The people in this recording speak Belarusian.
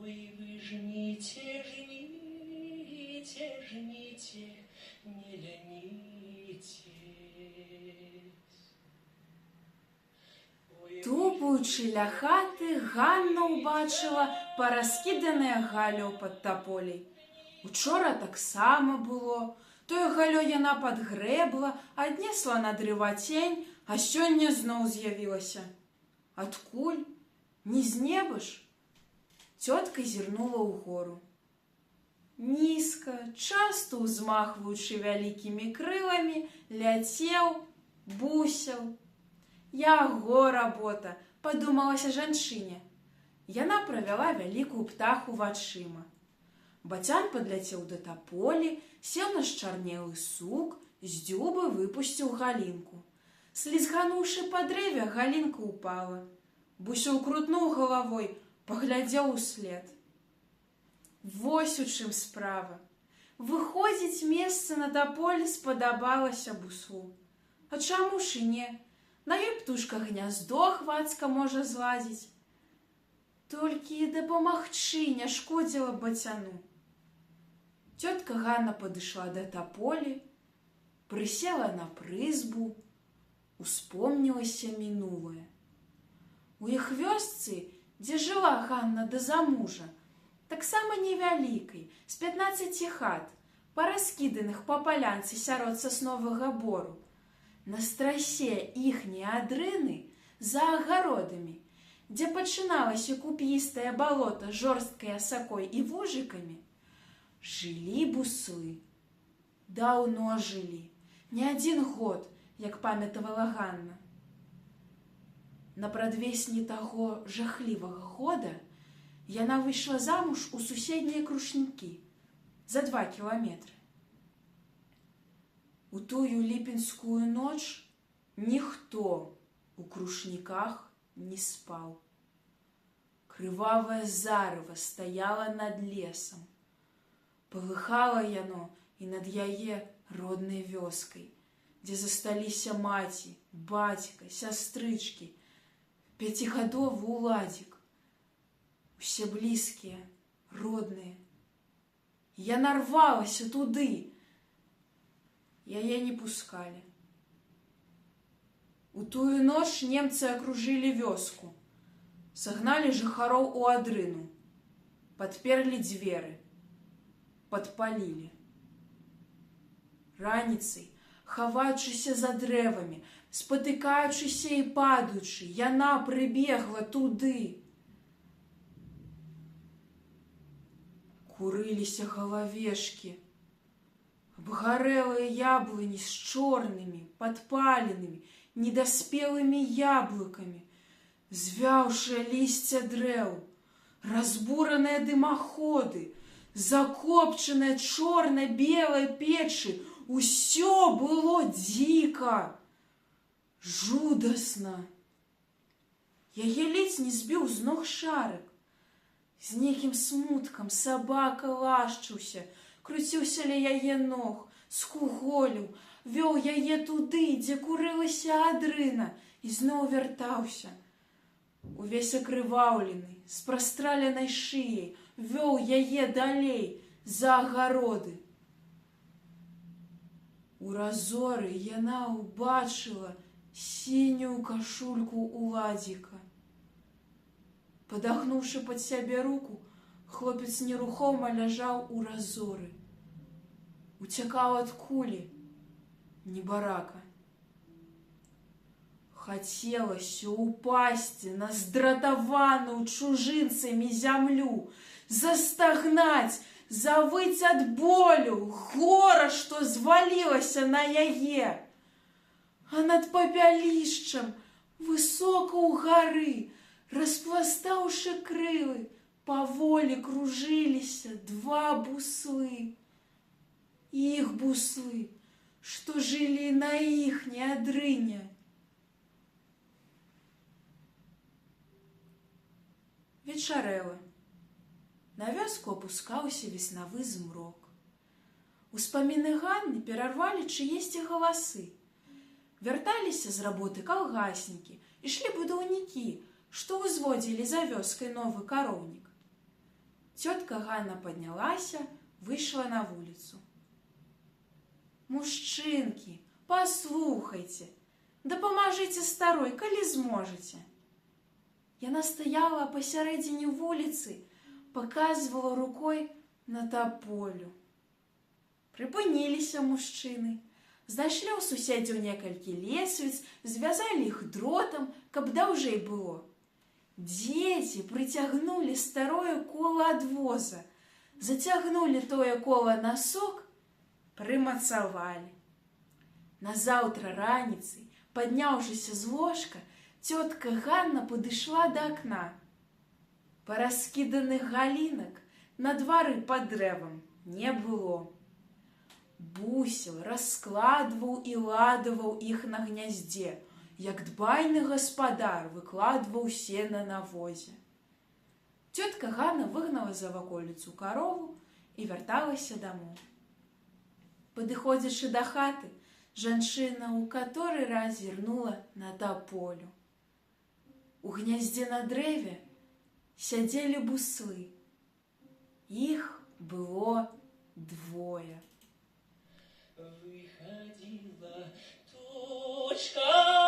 Ой, вы жните, жните, жните, не ленитесь. Тупаючи ля хати, Ганна убачила параскіданае галлё пад таполей. Учора таксама было. Тое галлё яна падгрэбла, аднесла на дрывацень, а сёння зноў з'явілася. Адкуль? Не з неба ж? Цётка зірнула ўгору. Нізка, часта ўзмахваючы вялікімі крыламі, ляцеў, бусел. Яго работа, падумалася жанчыне. Яна правяла вялікую птаху вачыма. Бацян падляцеў да таполі, сеў на счарнелы сук, з дзюбы выпусціў галінку. Слізгануўшы па дрэве, галінка ўпала. Бусел крутнуў галавой, паглядзеў услед. Вось у чым справа. Выходзіць, месца на таполі спадабалася буслу. А чаму ж і не? На ёй птушка гняздо хвацка можа зладзіць. Толькі дапамагчы не шкодзіла бацяну. Цётка Ганна падышла да таполі, прысела на прызбу, успомнілася мінулае. У іх вёсцы, дзе жыла Ганна да замужа, таксама невялікай, з 15 хат, параскіданых па палянцы сярод сасновага бору. На страсе іхняе адрыны за агародамі, дзе пачыналася куп'істае балота з жорсткай асакой і вужыкамі, жылі буслы. Даўно жылі, не адзін год, як памятавала Ганна. На прадвесні таго жахлівага года яна выйшла замуж у суседнія крушнікі за 2 кіламетры. У тую ліпенскую ноч ніхто у крушніках не спаў. Крывавае зарыва стаяла над лесам. Палыхала яно і над яе роднай вёскай, дзе засталіся маці, бацька, сястрычкі, 5гадовы уладзік. Усе блізкія, родныя. Яна рвалася туды. Яе не пускалі. У тую ноч немцы акружылі вёску, сагналі жыхароў у адрыну, падперлі дзверы, падпалілі. Раніцай, хаваючыся за дрэвамі, спатыкаючыся і падаючы, яна прыбегла туды. Курыліся галавешкі, абгарэлыя яблыні з чорнымі, падпаленымі, недаспелымі яблыкамі, звяўшае лісце дрэў, разбураныя дымаходы, закопчаныя чорна-белыя печы, усё было дзіка, жудасна. Яе ледзь не збіў з ног шарык. З нейкім смуткам сабака лашчыўся, круціўся ля яе ног, скуголіў, вёў яе туды, дзе курылася адрына, і зноў вяртаўся. Увесь акрываўлены, з прастраленай шыяй, вёў яе далей, за агароды. У разоры яна ўбачыла сінюю кашульку уладзіка. Падагнуўшы пад сябе руку, хлопец нерухома ляжаў у разоры. Уцякаў ад кулі, небарака. Хацелася ўпасці на здратаваную чужынцамі зямлю, застагнаць, завыць ад болю, гора, што звалілася на яе. А над папялішчам, высока ўгары, распластаўшы крылы, паволі кружыліся 2 буслы. Іх буслы, што жылі на іхняй адрыне. Вечарэла. На вёску апускаўся веснавы змрок. Успаміны Ганны перарвалі чыесьці галасы. Вярталіся з работы калгаснікі, ішлі будаўнікі, што ўзводзілі за вёскай новы кароўнік. Тётка Ганна паднялася, выйшла на вуліцу. «Мужчынкі, паслухайце, дапамажыце старой, калі зможаце». Яна стаяла пасярэдзіне вуліцы, паказвала рукой на таполю. Прыпыніліся мужчыны, знайшлі ў суседзяў некалькі лесвіц, звязалі іх дротам, каб даўжэй было. Дзеці прыцягнулі старое кола ад воза, зацягнулі тое кола на сок, прымацавалі. Назаўтра раніцай, падняўшыся з ложка, тётка Ганна падышла да акна. Параскіданых галінак на двары пад дрэвам не было. Бусел раскладваў і ладаваў іх на гняздзе, як дбайны гаспадар выкладваў сена на возе. Тётка Ганна выгнала за ваколіцу карову і вярталася дамоў. Падыходзячы да хаты, жанчына ў каторы раз зірнула на таполю. У гняздзе на дрэве сядзелі буслы. Іх было двое. Выходила точка